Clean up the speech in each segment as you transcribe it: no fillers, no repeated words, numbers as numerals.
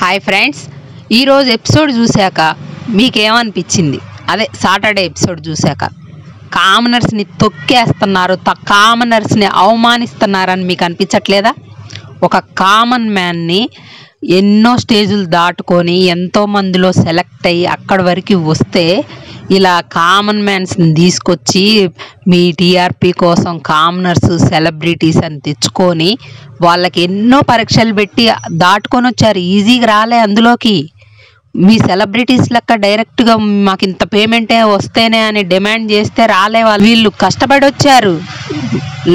Hi friends, ఈరోజు episode చూశాక మీకేమనిపించింది? అదే సాటర్డే ఎపిసోడ్ చూశాక కామనర్స్ని తొక్కేస్తున్నారు, కామనర్స్ని అవమానిస్తున్నారని మీకు అనిపించట్లేదా? ఒక కామన్ మ్యాన్ని ఎన్నో స్టేజులు దాటుకొని ఎంతోమందిలో సెలెక్ట్ అయ్యి అక్కడి వరకు వస్తే ఇలా కామన్ మ్యాన్స్ని తీసుకొచ్చి మీ టీఆర్పీ కోసం కామనర్స్ సెలబ్రిటీస్ అని తెచ్చుకొని వాళ్ళకి ఎన్నో పరీక్షలు పెట్టి దాటుకొని వచ్చారు. ఈజీగా రాలే అందులోకి. మీ సెలబ్రిటీస్ లెక్క డైరెక్ట్గా మాకు ఇంత పేమెంటే వస్తేనే అని డిమాండ్ చేస్తే రాలే. వీళ్ళు కష్టపడి వచ్చారు,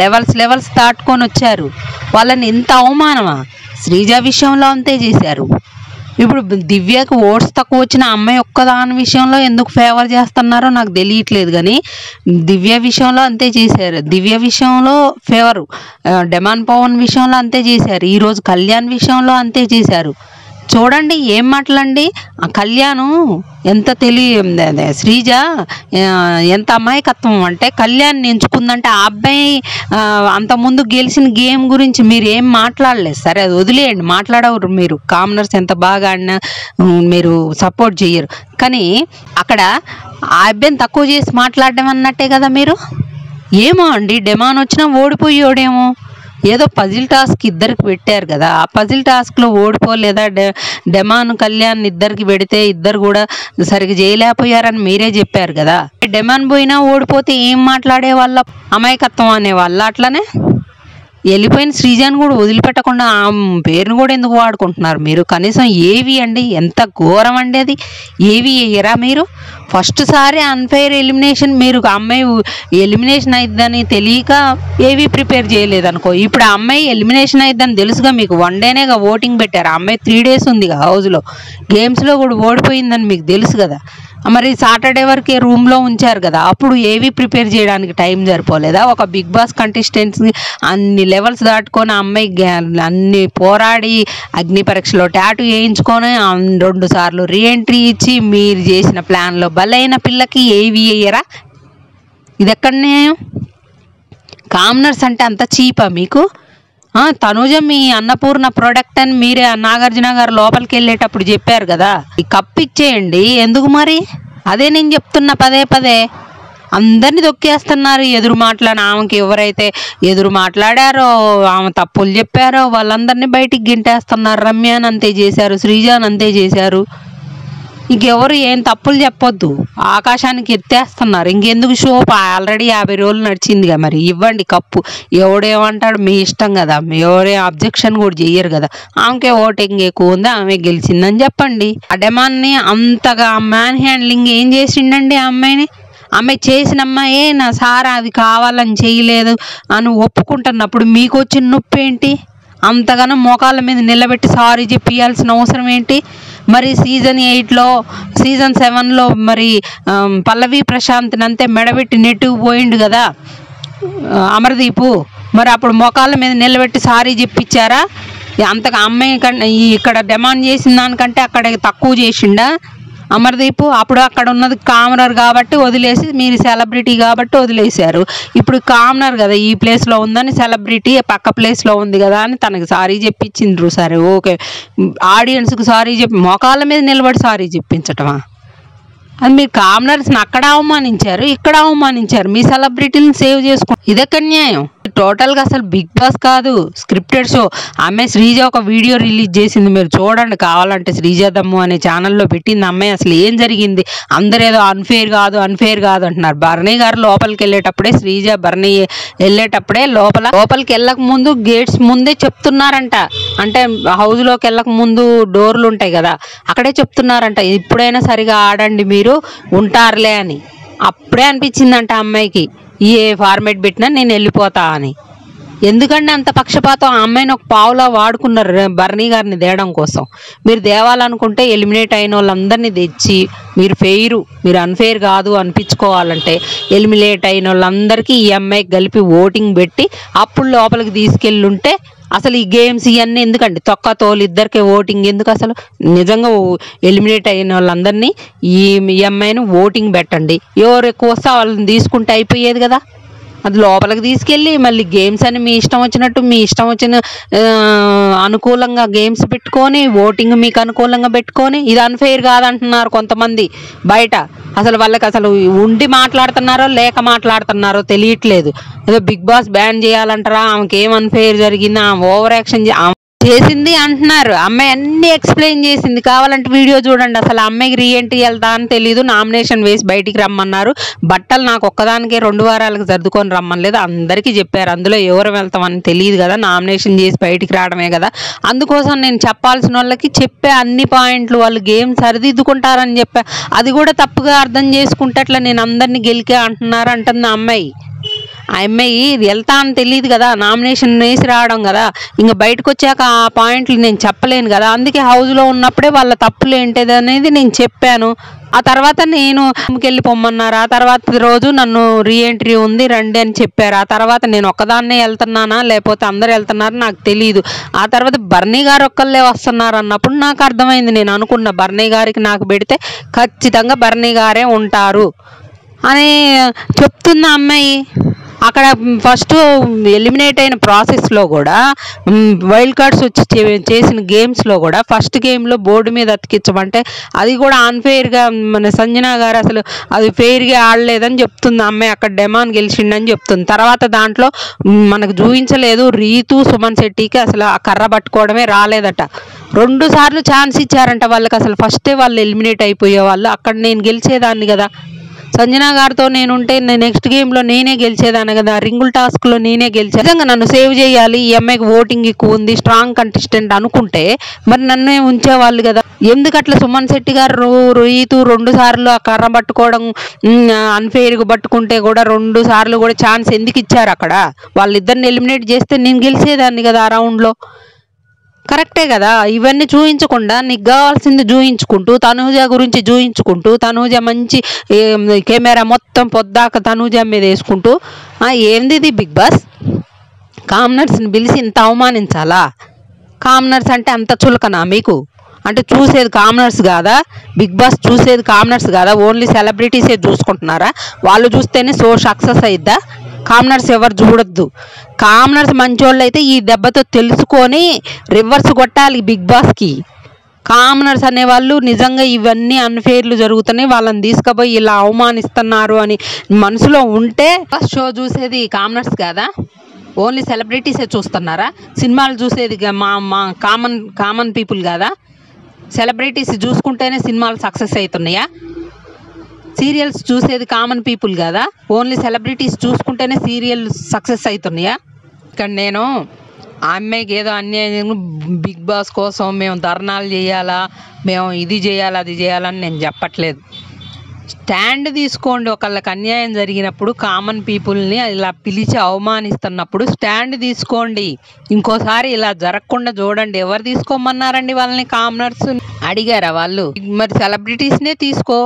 లెవెల్స్ దాటుకొని వచ్చారు. వాళ్ళని ఎంత అవమానమా? శ్రీజ విషయంలో అంతే చేశారు. ఇప్పుడు దివ్యకు ఓట్స్ తక్కువ వచ్చిన అమ్మాయి ఒక్కదాని విషయంలో ఎందుకు ఫేవర్ చేస్తున్నారో నాకు తెలియట్లేదు, కానీ దివ్య విషయంలో అంతే చేశారు. దివ్య విషయంలో ఫేవరు, డెమాన్ పవన్ విషయంలో అంతే చేశారు, ఈరోజు కళ్యాణ్ విషయంలో అంతే చేశారు. చూడండి ఏం మాటలండి. కళ్యాణ్ ఎంత శ్రీజ ఎంత అమాయకత్వం అంటే కళ్యాణ్ ఎంచుకుందంటే ఆ అబ్బాయి అంతకుముందు గెలిచిన గేమ్ గురించి మీరు ఏం మాట్లాడలేదు. సరే అది వదిలేయండి, మాట్లాడవరు. మీరు కామనర్స్ ఎంత బాగా ఆడినా మీరు సపోర్ట్ చేయరు, కానీ అక్కడ ఆ అబ్బాయిని తక్కువ చేసి మాట్లాడడం అన్నట్టే కదా మీరు. ఏమో అండి, డెమాన్ వచ్చినా ఓడిపోయాడేమో. ఏదో పజిల్ టాస్క్ ఇద్దరికి పెట్టారు కదా, ఆ పజిల్ టాస్క్లో ఓడిపోలేదా? డెమాన్ కళ్యాణ్ ఇద్దరికి పెడితే ఇద్దరు కూడా సరిగ్గా చేయలేకపోయారని మీరే చెప్పారు కదా. డెమాన్ పోయినా ఓడిపోతే ఏం మాట్లాడే వాళ్ళ? అమాయకత్వం అనే వాళ్ళ? అట్లనే వెళ్ళిపోయిన శ్రీజాని కూడా వదిలిపెట్టకుండా ఆ పేరును కూడా ఎందుకు వాడుకుంటున్నారు మీరు? కనీసం ఏవి అండి, ఎంత ఘోరం అండి అది. ఏవి వేయరా మీరు? ఫస్ట్ సారి అన్ఫెయిర్ ఎలిమినేషన్, మీరు అమ్మాయి ఎలిమినేషన్ అయిద్దని తెలియక ఏవి ప్రిపేర్ చేయలేదనుకో. ఇప్పుడు ఆ అమ్మాయి ఎలిమినేషన్ అయిద్దని తెలుసుగా మీకు. 1 డేనేగా ఓటింగ్ పెట్టారు. ఆ అమ్మాయి 3 డేస్ ఉంది హౌస్లో, గేమ్స్లో కూడా ఓడిపోయిందని మీకు తెలుసు కదా. మరి సాటర్డే వరకే రూమ్లో ఉంచారు కదా, అప్పుడు ఏవి ప్రిపేర్ చేయడానికి టైం సరిపోలేదా? ఒక బిగ్ బాస్ కంటెస్టెంట్స్ని అన్ని లెవెల్స్ దాటుకొని అమ్మాయి అన్ని పోరాడి అగ్ని పరీక్షలో టాటూ వేయించుకొని 2 సార్లు రీఎంట్రీ ఇచ్చి మీరు చేసిన ప్లాన్లో బలైన పిల్లకి ఏవి వేయరా? ఇది ఎక్కడ న్యాయం? కామనర్స్ అంటే అంత చీపా మీకు? తనుజ మీ అన్నపూర్ణ ప్రోడక్ట్ అని మీరే నాగార్జున గారు లోపలికి వెళ్ళేటప్పుడు చెప్పారు కదా. ఈ కప్పు ఇచ్చేయండి ఎందుకు మరి? అదే నేను చెప్తున్నా పదే. అందరినీ తొక్కేస్తున్నారు. ఎదురు మాట్లాడిన ఆమెకి ఎవరైతే ఎదురు మాట్లాడారో, ఆమె తప్పులు చెప్పారో వాళ్ళందరినీ బయటికి గింటేస్తున్నారు. రమ్యాని అంతే చేశారు, శ్రీజాని అంతే చేశారు. ఇంకెవరు ఏం తప్పులు చెప్పొద్దు, ఆకాశానికి ఎత్తేస్తున్నారు. ఇంకెందుకు షో? ఆల్రెడీ 50 రోజులు నడిచిందిగా, మరి ఇవ్వండి కప్పు. ఎవడేమంటాడు మీ ఇష్టం కదా, ఎవరే అబ్జెక్షన్ కూడా చెయ్యరు కదా. ఆమెకే ఓటింగ్ ఎక్కువ ఉంది, ఆమె గెలిచిందని చెప్పండి. ఆ డెమాన్ని అంతగా మ్యాన్ హ్యాండ్లింగ్ ఏం చేసిండండి ఆ అమ్మాయిని? అమ్మాయి చేసిన అమ్మాయే నా సారా అది కావాలని చేయలేదు అని ఒప్పుకుంటున్నప్పుడు మీకు వచ్చిన నొప్పి ఏంటి? అంతగానో మోకాళ్ళ మీద నిలబెట్టి సారీ చెప్పియాల్సిన అవసరం ఏంటి? మరి సీజన్ 8లో సీజన్ 7లో మరి పల్లవి ప్రశాంత్ని అంతే మెడబెట్టి నెట్టుకు పోయిండు కదా అమర్దీపు. మరి అప్పుడు మోకాళ్ళ మీద నిలబెట్టి సారీ చెప్పించారా? అంతగా అమ్మాయి ఇక్కడ డిమాండ్ చేసిన దానికంటే అక్కడ తక్కువ చేసిండా అమర్దీప్? అప్పుడు అక్కడ ఉన్నది కామనర్ కాబట్టి వదిలేసి, మీరు సెలబ్రిటీ కాబట్టి వదిలేశారు. ఇప్పుడు కామనర్ కదా, ఈ ప్లేస్లో ఉందని సెలబ్రిటీ పక్క ప్లేస్లో ఉంది కదా అని తనకి సారీ చెప్పించిండ్రు. సరే ఓకే, ఆడియన్స్కి సారీ చెప్పి మోకాళ్ళ మీద నిలబడి సారీ చెప్పించటమా? అది మీరు కామనర్స్ని అక్కడ అవమానించారు, ఇక్కడ అవమానించారు. మీ సెలబ్రిటీని సేవ్ చేసుకో. ఇదెక్కడ న్యాయం? టోటల్గా అసలు బిగ్ బాస్ కాదు, స్క్రిప్టెడ్ షో. అమ్మాయి శ్రీజ ఒక వీడియో రిలీజ్ చేసింది, మీరు చూడండి కావాలంటే. శ్రీజ దమ్ము అనే ఛానల్లో పెట్టింది అమ్మాయి. అసలు ఏం జరిగింది? అందరూ ఏదో అన్ఫేర్ కాదు అంటున్నారు. భరణి గారు లోపలికి వెళ్ళేటప్పుడే, శ్రీజ భరణి వెళ్ళేటప్పుడే లోపలికి వెళ్ళక ముందు గేట్స్ ముందే చెప్తున్నారంట. అంటే హౌస్లోకి వెళ్ళక ముందు డోర్లు ఉంటాయి కదా, అక్కడే చెప్తున్నారంట, ఇప్పుడైనా సరిగా ఆడండి మీరు ఉంటారులే అని. అప్పుడే అనిపించిందంట అమ్మాయికి, ఏ ఫార్మేట్ పెట్టినా నేను వెళ్ళిపోతా అని. ఎందుకంటే అంత పక్షపాతం? ఆ అమ్మాయిని ఒక పావులా వాడుకున్నారు భరణి గారిని దేయడం కోసం. మీరు దేవాలనుకుంటే ఎలిమినేట్ అయిన వాళ్ళందరినీ తెచ్చి మీరు అన్ఫెయిర్ కాదు అనిపించుకోవాలంటే ఎలిమినేట్ అయిన వాళ్ళందరికీ ఈ అమ్మాయికి కలిపి ఓటింగ్ పెట్టి అప్పుడు లోపలికి తీసుకెళ్ళుంటే అసలు ఈ గేమ్స్ ఇవన్నీ ఎందుకండి? తొక్క తోలు ఇద్దరికే ఓటింగ్ ఎందుకు? అసలు నిజంగా ఎలిమినేట్ అయిన వాళ్ళందరినీ ఈ అమ్మాయిని ఓటింగ్ పెట్టండి, ఎవరు ఎక్కువ వస్తే వాళ్ళని తీసుకుంటే అయిపోయేది కదా. అది లోపలికి తీసుకెళ్ళి మళ్ళీ గేమ్స్ అని మీ ఇష్టం వచ్చినట్టు మీ ఇష్టం వచ్చిన అనుకూలంగా గేమ్స్ పెట్టుకొని ఓటింగ్ మీకు అనుకూలంగా పెట్టుకొని ఇది అన్ఫెయిర్ కాదంటున్నారు కొంతమంది బయట. అసలు వాళ్ళకి అసలు ఉండి మాట్లాడుతున్నారో లేక మాట్లాడుతున్నారో తెలియట్లేదు. ఏదో బిగ్ బాస్ బ్యాన్ చేయాలంటారా, ఆమెకి ఏం అన్ఫెయిర్ జరిగింది, ఆమె ఓవర్ యాక్షన్ చేసింది అంటున్నారు. అమ్మాయి అన్ని ఎక్స్ప్లెయిన్ చేసింది, కావాలంటే వీడియో చూడండి. అసలు అమ్మాయికి రీఎంట్రీ వెళ్తా అని తెలీదు, నామినేషన్ వేసి బయటికి రమ్మన్నారు. బట్టలు నాకు ఒక్కదానికే 2 వారాలకు సర్దుకొని రమ్మనలేదు, అందరికీ చెప్పారు. అందులో ఎవరు వెళ్తామని తెలియదు కదా, నామినేషన్ చేసి బయటికి రావడమే కదా. అందుకోసం నేను చెప్పాల్సిన వాళ్ళకి చెప్పే అన్ని పాయింట్లు వాళ్ళు గేమ్ సరిదిద్దుకుంటారని చెప్పా. అది కూడా తప్పుగా అర్థం చేసుకుంటే అట్లా నేను అందరినీ గెలికే అంటున్నారు అంటుంది ఆ అమ్మాయి. ఆ అమ్మాయి వెళ్తా అని తెలియదు కదా, నామినేషన్ వేసి రావడం కదా. ఇంకా బయటకు వచ్చాక ఆ పాయింట్లు నేను చెప్పలేను కదా. అందుకే హౌస్లో ఉన్నప్పుడే వాళ్ళ తప్పులు ఏంటిది అనేది నేను చెప్పాను. ఆ తర్వాత నేను వెళ్ళి పొమ్మన్నారు. ఆ తర్వాత రోజు నన్ను రీఎంట్రీ ఉంది రండి అని చెప్పారు. ఆ తర్వాత నేను ఒక్కదాన్నే వెళ్తున్నానా లేకపోతే అందరు వెళ్తున్నారు నాకు తెలియదు. ఆ తర్వాత బర్నీ గారు ఒక్కళ్ళే వస్తున్నారు అన్నప్పుడు నాకు అర్థమైంది. నేను అనుకున్న బర్నీ గారికి నాకు పెడితే ఖచ్చితంగా బర్నీ గారే ఉంటారు అని చెప్తున్న అమ్మాయి. అక్కడ ఫస్ట్ ఎలిమినేట్ అయిన ప్రాసెస్లో కూడా వైల్డ్ కార్డ్స్ వచ్చి చేసిన గేమ్స్లో కూడా ఫస్ట్ గేమ్లో బోర్డు మీద అతికించమంటే అది కూడా అన్ఫెయిర్గా మన సంజన గారు అసలు అది ఫెయిర్గా ఆడలేదని చెప్తుంది అమ్మాయి. అక్కడ డెమాన్ గెలిచిండని చెప్తుంది. తర్వాత దాంట్లో మనకు చూపించలేదు, రీతు సుమన్ శెట్టికి అసలు ఆ కర్ర పట్టుకోవడమే రాలేదట. 2 సార్లు ఛాన్స్ ఇచ్చారంట వాళ్ళకి. అసలు ఫస్టే వాళ్ళు ఎలిమినేట్ అయిపోయే వాళ్ళు. అక్కడ నేను గెలిచేదాన్ని కదా, సంజన గారితో నేనుంటే నెక్స్ట్ గేమ్లో నేనే గెలిచేదాన్ని కదా, రింగుల్ టాస్క్లో నేనే గెలిచాను. నిజంగా నన్ను సేవ్ చేయాలి, ఈ అమ్మాయికి ఓటింగ్ ఎక్కువ ఉంది, స్ట్రాంగ్ కంటెస్టెంట్ అనుకుంటే మరి నన్నే ఉంచేవాళ్ళు కదా. ఎందుకట్లా సుమన్ శెట్టి గారు రీతు 2 సార్లు ఆ కర్ర పట్టుకోవడం అన్ఫెయిర్గా పట్టుకుంటే కూడా 2 సార్లు కూడా ఛాన్స్ ఎందుకు ఇచ్చారు? అక్కడ వాళ్ళిద్దరిని ఎలిమినేట్ చేస్తే నేను గెలిచేదాన్ని కదా ఆ రౌండ్లో. కరెక్టే కదా. ఇవన్నీ చూయించకుండా నీకు కావాల్సింది చూయించుకుంటూ తనూజ గురించి చూయించుకుంటూ తనూజ మంచి కెమెరా మొత్తం పొద్దాక తనూజ మీద వేసుకుంటూ ఏంది ఇది బిగ్ బాస్? కామనర్స్ని పిలిచి ఇంత అవమానించాలా? కామనర్స్ అంటే అంత చులకనా మీకు? అంటే చూసేది కామనర్స్ కాదా? బిగ్ బాస్ చూసేది కామనర్స్ కాదా? ఓన్లీ సెలబ్రిటీసే చూసుకుంటున్నారా? వాళ్ళు చూస్తేనే షో సక్సెస్ అయిద్దా? కామనర్స్ ఎవరు చూడొద్దు. కామనర్స్ మంచోళ్ళు అయితే ఈ దెబ్బతో తెలుసుకొని రివర్స్ కొట్టాలి బిగ్ బాస్కి. కామనర్స్ అనేవాళ్ళు నిజంగా ఇవన్నీ అన్ఫెయిర్లు జరుగుతున్నాయి, వాళ్ళని తీసుకుపోయి ఇలా అవమానిస్తున్నారు అని మనసులో ఉంటే షో చూసేది కామనర్స్ కాదా? ఓన్లీ సెలబ్రిటీసే చూస్తున్నారా? సినిమాలు చూసేది మా కామన్ పీపుల్ కాదా? సెలబ్రిటీస్ చూసుకుంటేనే సినిమాలు సక్సెస్ అవుతున్నాయా? సీరియల్స్ చూసేది కామన్ పీపుల్ కదా, ఓన్లీ సెలబ్రిటీస్ చూసుకుంటేనే సీరియల్ సక్సెస్ అవుతున్నాయా? ఇక్కడ నేను ఆ అమ్మాయికి ఏదో అన్యాయం బిగ్ బాస్ కోసం మేము ధర్నాలు చేయాలా, మేము ఇది చేయాలి అది చేయాలని నేను చెప్పట్లేదు. స్టాండ్ తీసుకోండి. ఒకళ్ళకి అన్యాయం జరిగినప్పుడు కామన్ పీపుల్ని ఇలా పిలిచి అవమానిస్తున్నప్పుడు స్టాండ్ తీసుకోండి. ఇంకోసారి ఇలా జరగకుండా చూడండి. ఎవరు తీసుకోమన్నారండి వాళ్ళని? కామనర్స్ అడిగారా వాళ్ళు? మరి సెలబ్రిటీస్నే తీసుకో,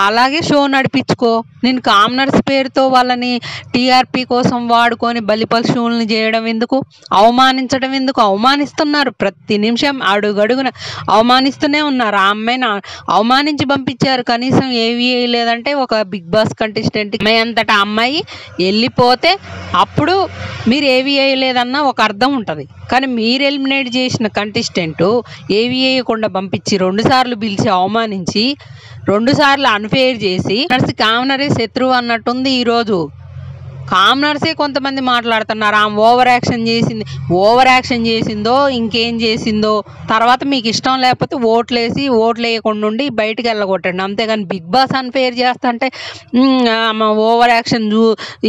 అలాగే షో నడిపించుకో. నేను కామనర్స్ పేరుతో వాళ్ళని టీఆర్పీ కోసం వాడుకొని బలిపశువుల్ని చేయడం ఎందుకు? అవమానించడం ఎందుకు? అవమానిస్తున్నారు ప్రతి నిమిషం, అడుగడుగున అవమానిస్తూనే ఉన్నారు. ఆ అమ్మాయిని అవమానించి పంపించారు. కనీసం ఏవి లేదంటే ఒక బిగ్ బాస్ కంటెస్టెంట్ అమ్మాయి అంతటా అమ్మాయి వెళ్ళిపోతే అప్పుడు మీరు ఏవి వేయలేదన్నా ఒక అర్థం ఉంటుంది. కానీ మీరు ఎలిమినేట్ చేసిన కంటెస్టెంట్ ఏవి వేయకుండా పంపించి 2 సార్లు పిలిచి అవమానించి 2 సార్లు అన్ఫెయిర్ చేసి కామనరే శత్రువు అన్నట్టుంది. ఈరోజు కామనర్సే కొంతమంది మాట్లాడుతున్నారు ఆమె ఓవర్ యాక్షన్ చేసిందో ఇంకేం చేసిందో. తర్వాత మీకు ఇష్టం లేకపోతే ఓట్లు వేయకుండా ఉండి బయటకు వెళ్ళగొట్టండి, అంతేగాని బిగ్ బాస్ అన్ఫెయిర్ చేస్తా అంటే ఓవర్ యాక్షన్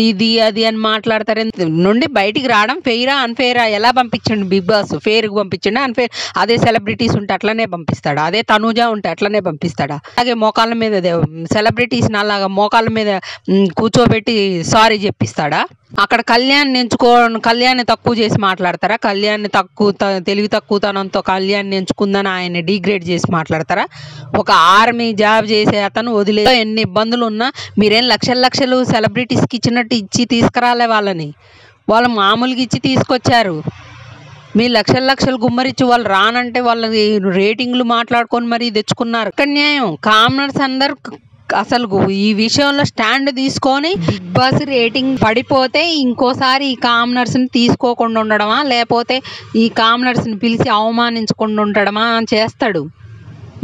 ఇది అది అని మాట్లాడతారు. నుండి బయటికి రావడం ఫెయిరా అన్ఫెయిరా? ఎలా పంపించండి బిగ్ బాస్? ఫెయిర్కి పంపించండి, అన్ఫెయిర్ అదే సెలబ్రిటీస్ ఉంటే అట్లనే పంపిస్తాడా? అదే తనూజ ఉంటే అట్లనే పంపిస్తాడా? అలాగే మోకాళ్ళ మీద సెలబ్రిటీస్ని అలాగా మోకాళ్ళ మీద కూర్చోబెట్టి సారీ చెప్పిస్తాడా? అక్కడ కళ్యాణ్ని తక్కువ చేసి మాట్లాడతారా? కళ్యాణ్ని తెలివి తక్కువతనంతో కళ్యాణ్ని ఎంచుకుందని ఆయన డిగ్రేడ్ చేసి మాట్లాడతారా? ఒక ఆర్మీ జాబ్ చేసే అతను వదిలే ఎన్ని ఇబ్బందులు ఉన్నా మీరేం లక్షలు సెలబ్రిటీస్కి ఇచ్చినట్టు ఇచ్చి తీసుకురాలే వాళ్ళని. వాళ్ళు మామూలుగా ఇచ్చి తీసుకొచ్చారు. మీ లక్షలు గుమ్మరిచ్చి వాళ్ళు రానంటే వాళ్ళ రేటింగ్లు మాట్లాడుకొని మరీ తెచ్చుకున్నారు. ఇక్కడ న్యాయం. కామనర్స్ అందరు అసలు ఈ విషయంలో స్టాండ్ తీసుకొని బిగ్ బాస్ రేటింగ్ పడిపోతే ఇంకోసారి ఈ కామనర్స్ని తీసుకోకుండా ఉండడమా, లేకపోతే ఈ కామనర్స్ని పిలిచి అవమానించకుండా ఉండడమా చేస్తాడు.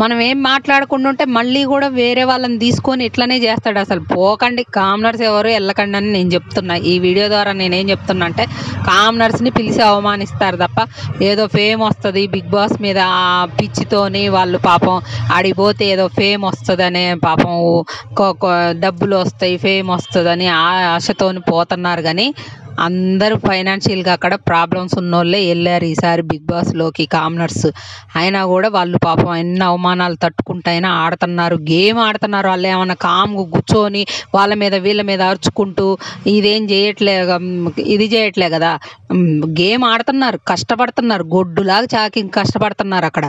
మనం ఏం మాట్లాడకుండా ఉంటే మళ్ళీ కూడా వేరే వాళ్ళని తీసుకొని ఇట్లనే చేస్తాడు. అసలు పోకండి, కామనర్స్ ఎవరు వెళ్ళకండి అని నేను చెప్తున్నా. ఈ వీడియో ద్వారా నేనేం చెప్తున్నా అంటే, కామనర్స్ని పిలిచి అవమానిస్తారు తప్ప ఏదో ఫేమ్ వస్తుంది బిగ్ బాస్ మీద ఆ పిచ్చితోని వాళ్ళు పాపం ఆడిపోతే ఏదో ఫేమ్ వస్తుందనే పాపం డబ్బులు వస్తాయి, ఫేమ్ వస్తుందని ఆ ఆశతోని పోతున్నారు. కానీ అందరూ ఫైనాన్షియల్గా అక్కడ ప్రాబ్లమ్స్ ఉన్నోళ్ళే వెళ్ళారు ఈసారి బిగ్ బాస్లోకి కామనర్స్. అయినా కూడా వాళ్ళు పాపం ఎన్ని అవమానాలు తట్టుకుంటైనా ఆడుతున్నారు, గేమ్ ఆడుతున్నారు. వాళ్ళు ఏమన్నా కామ్గా కూర్చొని వాళ్ళ మీద వీళ్ళ మీద అరుచుకుంటూ ఇదేం చేయట్లే కదా, గేమ్ ఆడుతున్నారు, కష్టపడుతున్నారు, గొడ్డులాగా చాకింగ్ కష్టపడుతున్నారు అక్కడ.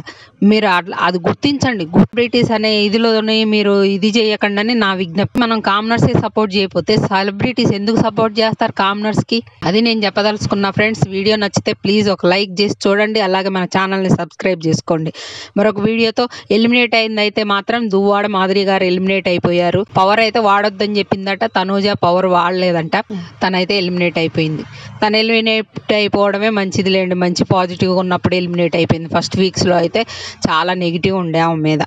మీరు అది గుర్తించండి. సెలబ్రిటీస్ అనే ఇదిలోనే మీరు ఇది చేయకండి అని నా విజ్ఞప్తి. మనం కామనర్స్కి సపోర్ట్ చేయకపోతే సెలబ్రిటీస్ ఎందుకు సపోర్ట్ చేస్తారు కామనర్స్కి? అది నేను చెప్పదలుచుకున్నా. ఫ్రెండ్స్, వీడియో నచ్చితే ప్లీజ్ ఒక లైక్ చేసి చూడండి, అలాగే మన ఛానల్ని సబ్స్క్రైబ్ చేసుకోండి. మరొక వీడియోతో ఎలిమినేట్ అయింది అయితే మాత్రం దువ్వాడ మాధురి గారు ఎలిమినేట్ అయిపోయారు. పవర్ అయితే వాడొద్దని చెప్పిందట, తనూజ పవర్ వాడలేదంట, తనైతే ఎలిమినేట్ అయిపోయింది. తను ఎలిమినేట్ అయిపోవడమే మంచిది లేండి, మంచి పాజిటివ్గా ఉన్నప్పుడు ఎలిమినేట్ అయిపోయింది. ఫస్ట్ వీక్స్లో అయితే చాలా నెగిటివ్ ఉండే ఆమె మీద.